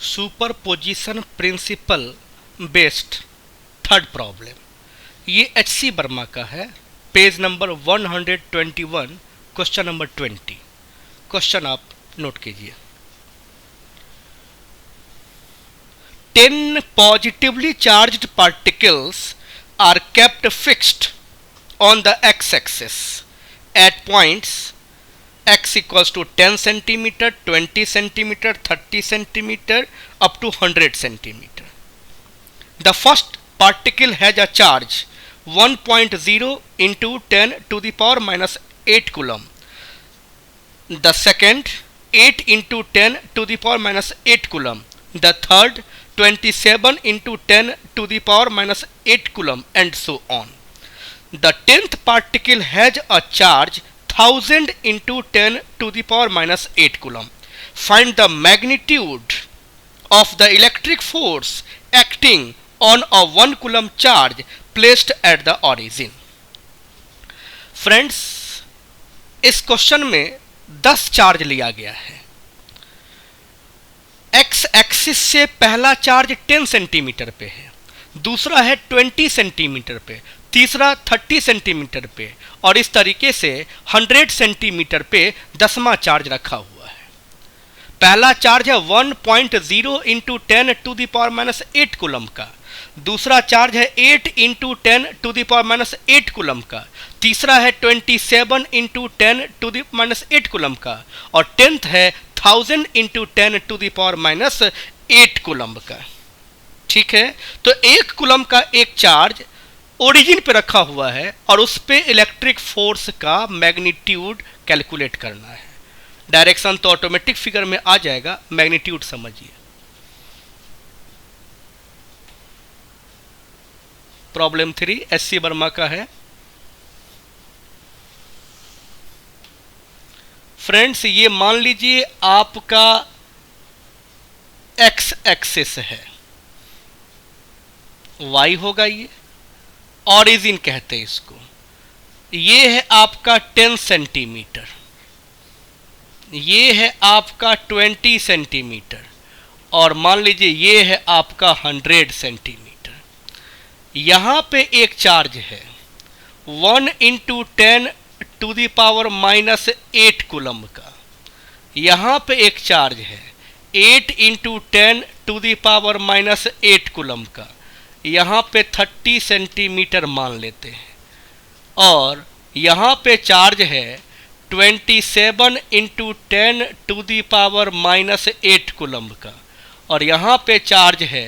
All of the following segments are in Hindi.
Superposition principle based third problem. ये एच.सी. वर्मा का है, page number 121, question number 20। Question आप नोट कीजिए। 10 positively charged particles are kept fixed on the x-axis at points x equals to 10 centimeter, 20 centimeter, 30 centimeter up to 100 centimeter. The first particle has a charge 1.0 into 10 to the power minus 8 coulomb. The second 8 into 10 to the power minus 8 coulomb. The third 27 into 10 to the power minus 8 coulomb, and so on. The 10th particle has a charge 1000 into 10 to the power minus 8 coulomb. Find the magnitude of the electric force acting on a 1 coulomb charge placed at the origin. Friends, इस क्वेश्चन में 10 चार्ज लिया गया है। एक्स एक्सिस से पहला चार्ज 10 सेंटीमीटर पे है, दूसरा है 20 सेंटीमीटर पे, तीसरा 30 सेंटीमीटर पे, और इस तरीके से 100 सेंटीमीटर पे 10वां चार्ज रखा हुआ है। पहला चार्ज है 1.0 into 10 to the power minus 8 coulomb का, दूसरा चार्ज है 8 into 10 to the power minus 8 coulomb का, तीसरा है 27 into 10 to the minus 8 coulomb का, और 10th है 1000 into 10 to the power minus 8 coulomb का। ठीक है, तो 1 कूलम का एक चार्ज ओरिजिन पे रखा हुआ है और उस पे इलेक्ट्रिक फोर्स का मैग्नीट्यूड कैलकुलेट करना है। डायरेक्शन तो ऑटोमेटिक फिगर में आ जाएगा, मैग्नीट्यूड समझिए। प्रॉब्लम 3 एच.सी. वर्मा का है। फ्रेंड्स, ये मान लीजिए आपका एक्स एक्सिस है, वाई होगा, ये ऑरिजिन कहते हैं इसको। ये है आपका 10 सेंटीमीटर, ये है आपका 20 सेंटीमीटर, और मान लीजिए ये है आपका 100 सेंटीमीटर। यहाँ पे एक चार्ज है 1 into 10 to the power minus 8 coulomb का, यहाँ पे एक चार्ज है 8 into 10 to the power minus 8 coulomb का, यहाँ पे 30 सेंटीमीटर मान लेते हैं, और यहाँ पे चार्ज है 27 into 10 to the power minus 8 coulomb का, और यहाँ पे चार्ज है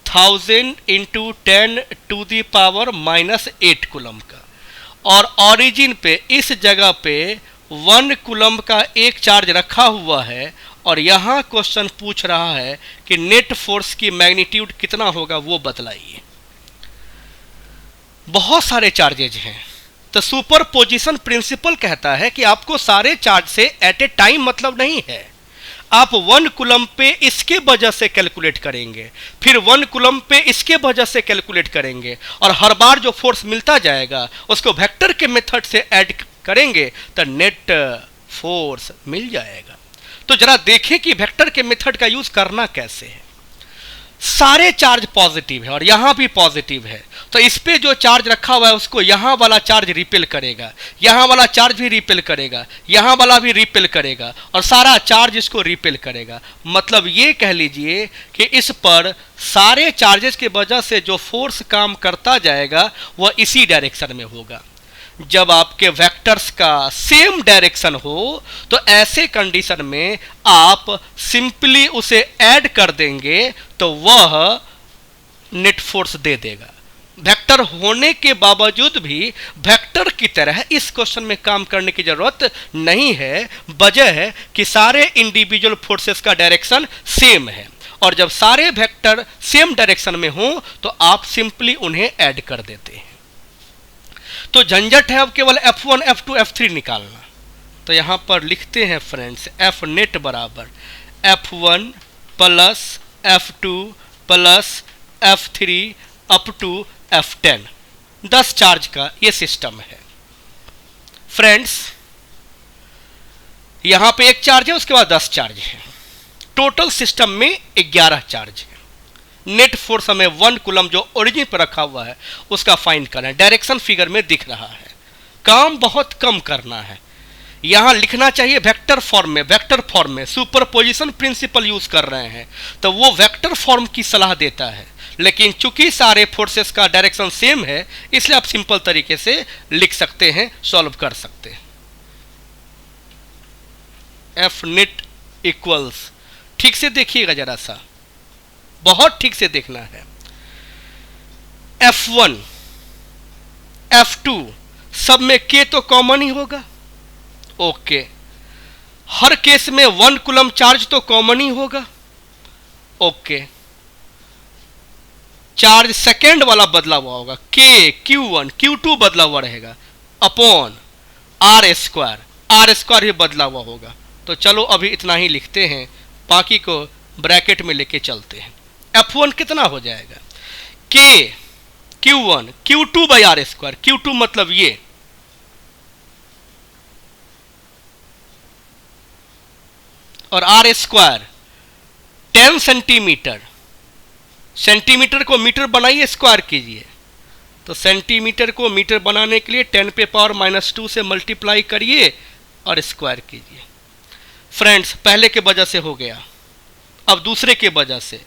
1000 into 10 to the power minus 8 coulomb का, और ऑरिजिन पे इस जगह पे 1 कूलम का एक चार्ज रखा हुआ है, और यहाँ क्वेश्चन पूछ रहा है कि नेट फोर्स की मैग्नीट्यूड कितना होगा वो बतलाइए। बहुत सारे चार्जेज हैं, तो सुपरपोजिशन प्रिंसिपल कहता है कि आपको सारे चार्ज से एट ए टाइम मतलब नहीं है। आप 1 कूलम पे इसके वजह से कैलकुलेट करेंगे, फिर 1 कूलम पे इसके वजह से कैलकुलेट करेंगे, और हर बार जो फोर्स मिलता जाएगा उसको वेक्टर के मेथड से ऐड करेंगे तो नेट फोर्स मिल जाएगा। तो जरा देखें कि वेक्टर के मेथड का यूज करना कैसे है। सारे चार्ज पॉजिटिव है और यहां भी पॉजिटिव है, तो इस पे जो चार्ज रखा हुआ है उसको यहां वाला चार्ज रिपेल करेगा, यहां वाला चार्ज भी रिपेल करेगा, यहां वाला भी रिपेल करेगा, और सारा चार्ज इसको रिपेल करेगा। मतलब ये कह लीजिए कि इस पर सारे चार्जेस की वजह से जो फोर्स काम करता जाएगा वह इसी डायरेक्शन में होगा। जब आपके वेक्टर्स का सेम डायरेक्शन हो तो ऐसे कंडीशन में आप सिंपली उसे ऐड कर देंगे तो वह नेट फोर्स दे देगा। वेक्टर होने के बावजूद भी वेक्टर की तरह इस क्वेश्चन में काम करने की जरूरत नहीं है। वजह है कि सारे इंडिविजुअल फोर्सेस का डायरेक्शन सेम है, और जब सारे वेक्टर सेम डायरेक्शन में हो तो आप सिंपली उन्हें ऐड कर देते हैं। तो झंझट है अब केवल F1, F2, F3 निकालना। तो यहां पर लिखते हैं फ्रेंड्स, F नेट बराबर F1 plus F2 plus F3 up to F10। 10 charge का ये सिस्टम है। फ्रेंड्स, यहां पे एक चार्ज है, उसके बाद 10 चार्ज है। टोटल सिस्टम में 11 चार्ज है। नेट फोर्स हमें 1 कूलम जो ओरिजिन पर रखा हुआ है उसका फाइंड करना है। डायरेक्शन फिगर में दिख रहा है, काम बहुत कम करना है। यहां लिखना चाहिए वेक्टर फॉर्म में सुपरपोजिशन प्रिंसिपल यूज कर रहे हैं तो वो वेक्टर फॉर्म की सलाह देता है, लेकिन चूंकि सारे फोर्सेस का डायरेक्शन सेम है इसलिए आप सिंपल तरीके से लिख सकते हैं, सॉल्व कर सकते हैं। एफ नेट इक्वल्स, ठीक से देखिएगा जरा सा, बहुत ठीक से देखना है। F1 F2 सब में K तो कॉमन ही होगा, ओके। हर केस में 1 कूलम चार्ज तो कॉमन ही होगा, ओके। चार्ज सेकेंड वाला बदला हुआ होगा, K Q1 Q2 बदला हुआ रहेगा अपॉन R स्क्वायर भी बदला हुआ होगा। तो चलो अभी इतना ही लिखते हैं, बाकी को ब्रैकेट में लेके चलते हैं। F1 कितना हो जाएगा, K Q1 Q2 by R square, Q2 मतलब ये, और R स्क्वायर 10 सेंटीमीटर, सेंटीमीटर को मीटर बनाइए, स्क्वायर कीजिए। तो सेंटीमीटर को मीटर बनाने के लिए 10 पे पावर -2 से मल्टीप्लाई करिए और स्क्वायर कीजिए। फ्रेंड्स पहले के वजह से हो गया, अब दूसरे के वजह से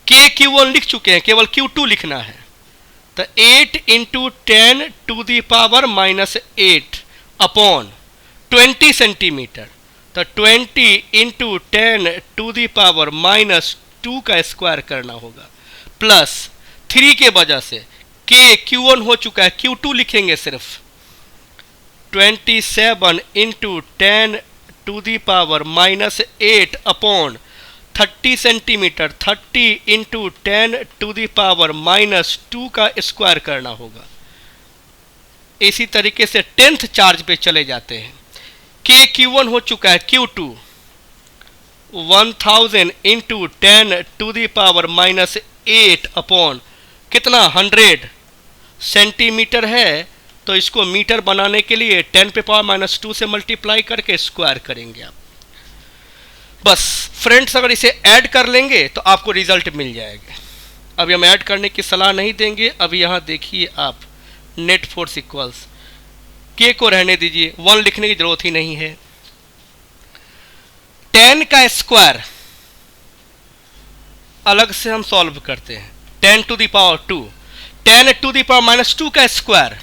K Q1 लिख चुके हैं, केवल Q2 लिखना है। तो 8 × 10 to the power -8 upon 20 centimetre, तो 20 × 10 टू दी पावर -2 का स्क्वायर करना होगा, प्लस 3 के वजह से K Q1 हो चुका है, Q2 लिखेंगे सिर्फ 27 × 10 to the power -8 upon 30 centimetre, 30 × 10 to the power -2 का स्क्वायर करना होगा। इसी तरीके से 10th चार्ज पे चले जाते हैं। K Q1 हो चुका है, Q2 1000 × 10 to the power -8 upon कितना 100 सेंटीमीटर है, तो इसको मीटर बनाने के लिए 10 पे पावर -2 से मल्टीप्लाई करके स्क्वायर करेंगे आप। बस फ्रेंड्स अगर इसे ऐड कर लेंगे तो आपको रिजल्ट मिल जाएगा। अभी हम ऐड करने की सलाह नहीं देंगे। अभी यहाँ देखिए आप, नेट फोर्स इक्वल्स K को रहने दीजिए, 1 लिखने की जरूरत ही नहीं है। 10 का स्क्वायर अलग से हम सॉल्व करते हैं, 10 to the power 2, 10 to the power -2 का square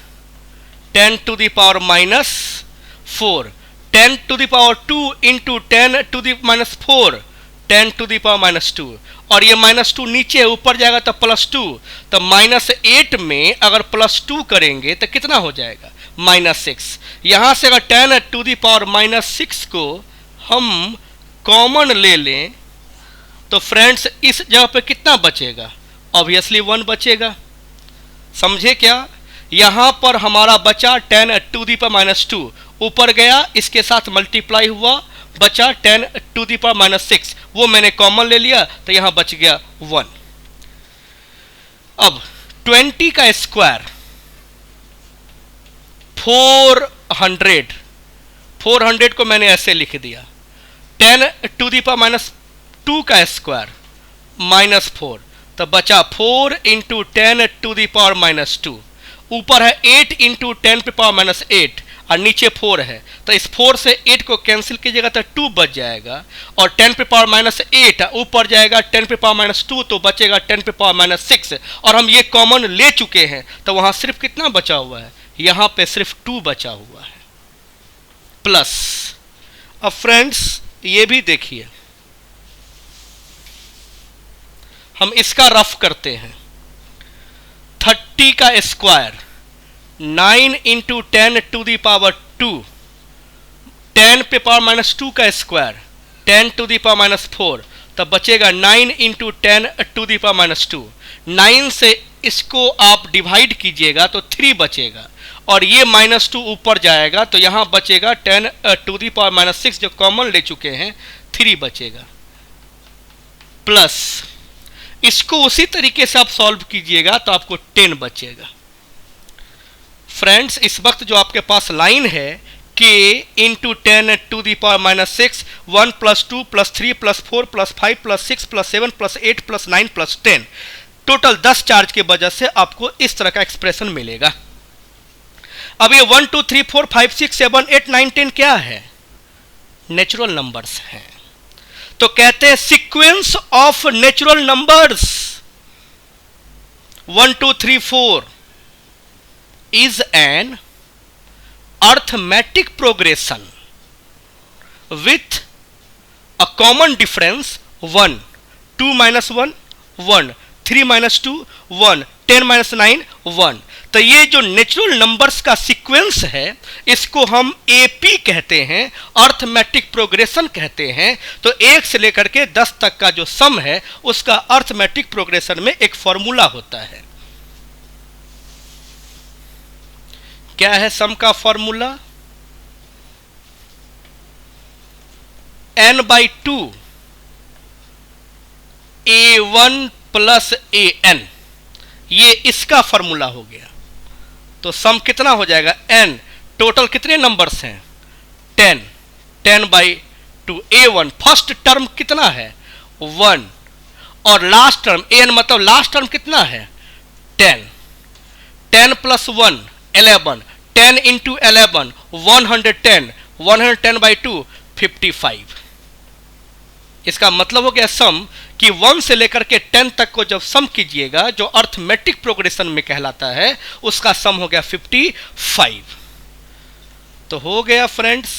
10 to the power -4, 10 to the power 2 × 10 to the -4, 10 to the power -2, और ये -2 नीचे ऊपर जाएगा तो +2, तो -8 में अगर +2 करेंगे तो कितना हो जाएगा -6। यहां से अगर 10 टू दी पावर -6 को हम कॉमन ले लें तो फ्रेंड्स इस जगह पे कितना बचेगा, ऑब्वियसली 1 बचेगा। समझे क्या, यहां पर हमारा बचा 10 टू दी पावर -2, ऊपर गया इसके साथ मल्टीप्लाई हुआ, बचा 10 टू दी पावर -6, वो मैंने कॉमन ले लिया तो यहां बच गया 1। अब 20 का स्क्वायर 400 को मैंने ऐसे लिख दिया, 10 टू दी पावर -2 का स्क्वायर -4, तो बचा 4 × 10 टू दी पावर -2, ऊपर है 8 × 10 पे पावर -8 और नीचे 4 है, तो इस 4 से 8 को कैंसिल कीजिएगा तो 2 बच जाएगा, और 10 पे पावर -8 ऊपर जाएगा 10 पे पावर -2 तो बचेगा 10 पे पावर -6, और हम ये कॉमन ले चुके हैं तो वहां सिर्फ कितना बचा हुआ है, यहां पे सिर्फ 2 बचा हुआ है, प्लस। अब फ्रेंड्स ये भी देखिए, हम इसका रफ करते हैं। 30 का स्क्वायर 9 × 10 टू दी पावर 2, 10 पे पावर -2 का स्क्वायर 10 टू दी पावर -4, तब बचेगा 9 × 10 टू दी पावर -2। 9 से इसको आप डिवाइड कीजिएगा तो 3 बचेगा, और ये -2 ऊपर जाएगा तो यहां बचेगा 10 टू दी पावर -6 जो कॉमन ले चुके हैं, 3 बचेगा, प्लस इसको उसी तरीके से आप सॉल्व कीजिएगा तो आपको 10 बचेगा। फ्रेंड्स इस वक्त जो आपके पास लाइन है k into 10 to the power -6, 1 + 2 + 3 + 4 + 5 + 6 + 7 + 8 + 9 + 10, total 10 charge के वजह से आपको इस तरह का एक्सप्रेशन मिलेगा। अब ये 1 2 3 4 5 6 7 8 9 10 क्या है? नेचुरल नंबर्स हैं। तो कहते हैं sequence of natural numbers 1 2 3 4 is an arithmetic progression with a common difference 1, 2 - 1, 1, 3 - 2, 1, 10 - 9, 1। तो ये जो नेचुरल नंबर्स का सीक्वेंस है इसको हम एपी कहते हैं, अर्थमेटिक प्रोग्रेशन कहते हैं। तो 1 से लेकर के 10 तक का जो सम है उसका अर्थमेटिक प्रोग्रेशन में एक फॉर्मूला होता है। क्या है सम का फॉर्मूला? n/2 a1 + an, ये इसका फॉर्मूला हो गया। तो सम कितना हो जाएगा? n। टोटल कितने नंबर्स हैं? 10, 10/2 a1। फर्स्ट टर्म कितना है? 1, और लास्ट टर्म an मतलब लास्ट टर्म कितना है? 10, 10 + 1 11, 10 × 11 110, 110/2 55। इसका मतलब हो गया सम कि 1 से लेकर के 10 तक को जब सम कीजिएगा जो अर्थमेटिक प्रोग्रेशन में कहलाता है उसका सम हो गया 55। तो हो गया friends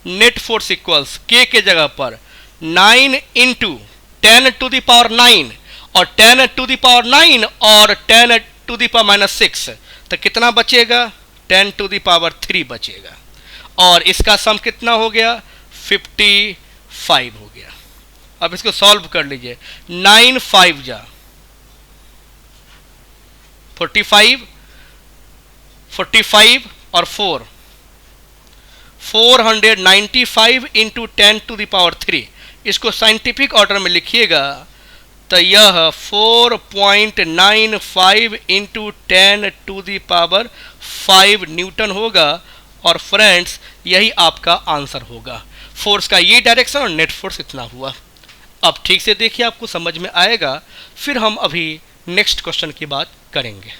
net force equals k के जगह पर 9 × 10 टू द पावर 9 और 10 टू द पावर 9 और 10 टू द पावर -6, तो कितना बचेगा? 10 टू द पावर 3 बचेगा। और इसका सम कितना हो गया? 55 हो गया। अब इसको सॉल्व कर लीजिए। 9 5 जा 45, 45 और 4 495 × 10 टू द पावर 3। इसको साइंटिफिक ऑर्डर में लिखिएगा तो यह 4.95 × 10 टू द पावर 5 न्यूटन होगा। और फ्रेंड्स यही आपका आंसर होगा। फोर्स का ये डायरेक्शन और नेट फोर्स इतना हुआ। अब ठीक से देखिए, आपको समझ में आएगा। फिर हम अभी नेक्स्ट क्वेश्चन की बात करेंगे।